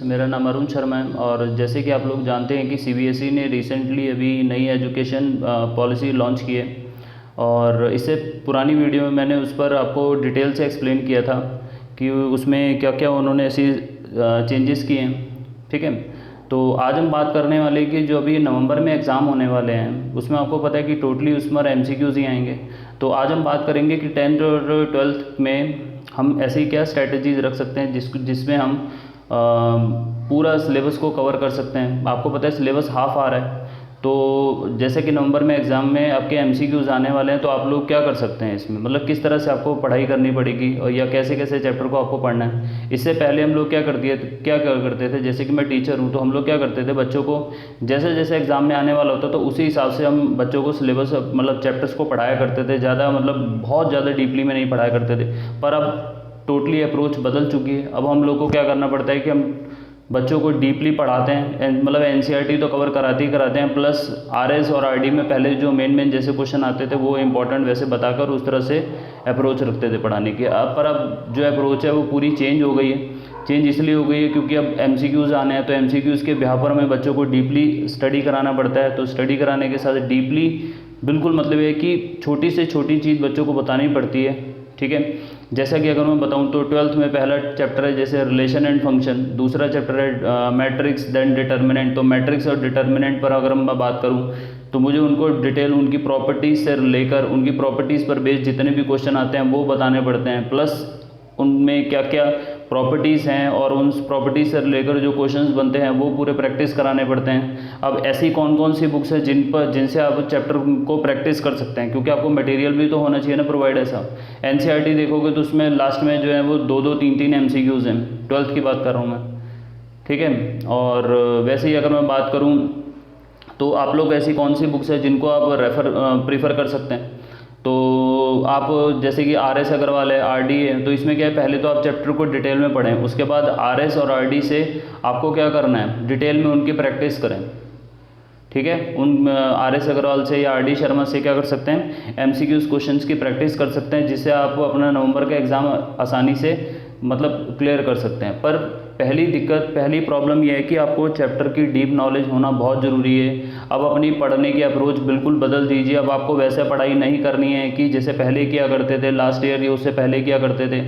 मेरा नाम अरुण शर्मा है और जैसे कि आप लोग जानते हैं कि सीबीएसई ने रिसेंटली अभी नई एजुकेशन पॉलिसी लॉन्च की है और इससे पुरानी वीडियो में मैंने उस पर आपको डिटेल से एक्सप्लेन किया था कि उसमें क्या क्या उन्होंने ऐसी चेंजेस किए हैं। ठीक है, तो आज हम बात करने वाले कि जो अभी नवंबर में एग्ज़ाम होने वाले हैं उसमें आपको पता है कि टोटली उसमें एमसीक्यूज़ ही आएंगे। तो आज हम बात करेंगे कि 10th और 12th में हम ऐसी क्या स्ट्रैटेजीज रख सकते हैं जिसमें हम पूरा सिलेबस को कवर कर सकते हैं। आपको पता है सिलेबस हाफ आ रहा है, तो जैसे कि नवंबर में एग्ज़ाम में आपके एमसीक्यूज़ आने वाले हैं, तो आप लोग क्या कर सकते हैं इसमें, मतलब किस तरह से आपको पढ़ाई करनी पड़ेगी और या कैसे कैसे चैप्टर को आपको पढ़ना है। इससे पहले हम लोग क्या करते थे, जैसे कि मैं टीचर हूँ तो हम लोग क्या करते थे, बच्चों को जैसे जैसे एग्ज़ाम में आने वाला होता तो उसी हिसाब से हम बच्चों को सिलेबस मतलब चैप्टर्स को पढ़ाया करते थे। ज़्यादा मतलब बहुत ज़्यादा डीपली में नहीं पढ़ाया करते थे, पर अब टोटली अप्रोच बदल चुकी है। अब हम लोग को क्या करना पड़ता है कि हम बच्चों को डीपली पढ़ाते हैं, मतलब एनसीईआरटी तो कवर कराते ही कराते हैं, प्लस आरएस और आरडी में पहले जो मेन जैसे क्वेश्चन आते थे वो इंपॉर्टेंट वैसे बताकर उस तरह से अप्रोच रखते थे पढ़ाने की। अब जो अप्रोच है वो पूरी चेंज हो गई है। चेंज इसलिए हो गई है क्योंकि अब एमसीक्यूज़ आने हैं, तो एमसीक्यूज़ के बिहाफ पर हमें बच्चों को डीपली स्टडी कराना पड़ता है। तो स्टडी कराने के साथ डीपली बिल्कुल मतलब ये कि छोटी से छोटी चीज़ बच्चों को बतानी पड़ती है। ठीक है, जैसा कि अगर मैं बताऊं तो 12th में पहला चैप्टर है जैसे रिलेशन एंड फंक्शन, दूसरा चैप्टर है मैट्रिक्स देन डिटर्मिनेंट। तो मैट्रिक्स और डिटर्मिनेंट पर अगर मैं बात करूं तो मुझे उनको डिटेल उनकी प्रॉपर्टीज़ से लेकर उनकी प्रॉपर्टीज़ पर बेस्ड जितने भी क्वेश्चन आते हैं वो बताने पड़ते हैं, प्लस उनमें क्या क्या प्रॉपर्टीज़ हैं और उन प्रॉपर्टीज़ से लेकर जो क्वेश्चंस बनते हैं वो पूरे प्रैक्टिस कराने पड़ते हैं। अब ऐसी कौन कौन सी बुक्स हैं जिनसे आप चैप्टर को प्रैक्टिस कर सकते हैं, क्योंकि आपको मटेरियल भी तो होना चाहिए ना प्रोवाइड। ऐसा एनसीईआरटी देखोगे तो उसमें लास्ट में जो है वो 2-2 3-3 एमसीक्यूज़ हैं। 12th की बात कर रहा हूँ मैं, ठीक है। और वैसे ही अगर मैं बात करूँ तो आप लोग ऐसी कौन सी बुक्स हैं जिनको आप प्रीफर कर सकते हैं। तो आप जैसे कि आरएस अग्रवाल है, आरडी है, तो इसमें क्या है, पहले तो आप चैप्टर को डिटेल में पढ़ें, उसके बाद आरएस और आरडी से आपको क्या करना है, डिटेल में उनकी प्रैक्टिस करें। ठीक है, उन आरएस अग्रवाल से या आरडी शर्मा से क्या कर सकते हैं, एमसीक्यूज़ क्वेश्चंस की प्रैक्टिस कर सकते हैं, जिससे आप अपना नवंबर का एग्ज़ाम आसानी से मतलब क्लियर कर सकते हैं। पर पहली प्रॉब्लम यह है कि आपको चैप्टर की डीप नॉलेज होना बहुत ज़रूरी है। अब अपनी पढ़ने की अप्रोच बिल्कुल बदल दीजिए। अब आपको वैसे पढ़ाई नहीं करनी है कि जैसे पहले किया करते थे, लास्ट ईयर या उससे पहले किया करते थे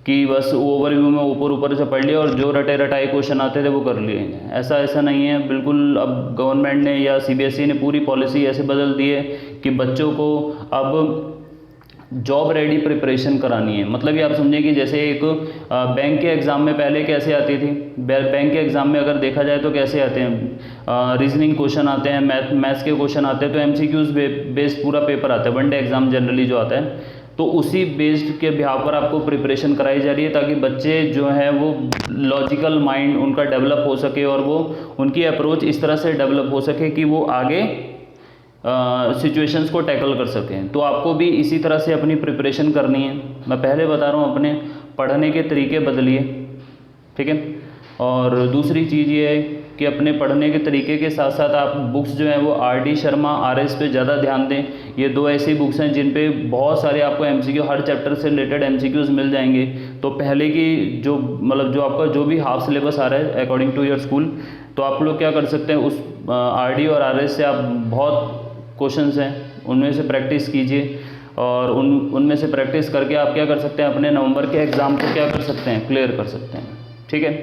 कि बस ओवरव्यू में ऊपर से पढ़ लिया और जो रटे रटाए क्वेश्चन आते थे वो कर लिए। ऐसा नहीं है बिल्कुल। अब गवर्नमेंट ने या सीबीएसई ने पूरी पॉलिसी ऐसे बदल दी है कि बच्चों को अब जॉब रेडी प्रिपरेशन करानी है। मतलब ये आप समझें कि जैसे एक बैंक के एग्ज़ाम में पहले कैसे आती थी, बैंक के एग्ज़ाम में अगर देखा जाए तो कैसे आते हैं, रीजनिंग क्वेश्चन आते हैं, मैथ्स के क्वेश्चन आते हैं, तो एमसीक्यूज़ बेस्ड पूरा पेपर आता है, वनडे एग्ज़ाम जनरली जो आता है। तो उसी बेस्ड के बिहाफ पर आपको प्रिपरेशन कराई जा रही है ताकि बच्चे जो हैं वो लॉजिकल माइंड उनका डेवलप हो सके और वो उनकी अप्रोच इस तरह से डेवलप हो सके कि वो आगे सिचुएशंस को टैकल कर सकें। तो आपको भी इसी तरह से अपनी प्रिपरेशन करनी है। मैं पहले बता रहा हूँ, अपने पढ़ने के तरीके बदलिए। ठीक है, और दूसरी चीज़ ये है कि अपने पढ़ने के तरीके के साथ साथ आप बुक्स जो हैं वो आरडी शर्मा आरएस पे ज़्यादा ध्यान दें। ये 2 ऐसी बुक्स हैं जिन पे बहुत सारे आपको एमसीक्यू, हर चैप्टर से रिलेटेड एमसीक्यूज़ मिल जाएंगे। तो पहले की जो मतलब जो आपका जो भी हाफ सिलेबस आ रहा है अकॉर्डिंग टू योर स्कूल, तो आप लोग क्या कर सकते हैं, उस आरडी और आरएस से आप बहुत क्वेश्चंस हैं उनमें से प्रैक्टिस कीजिए और उनमें से प्रैक्टिस करके आप क्या कर सकते हैं, अपने नवंबर के एग्ज़ाम को क्या कर सकते हैं, क्लियर कर सकते हैं। ठीक है,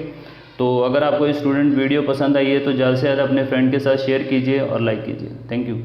तो अगर आपको ये स्टूडेंट वीडियो पसंद आई है तो ज़्यादा से ज़्यादा अपने फ्रेंड के साथ शेयर कीजिए और लाइक कीजिए। Thank you.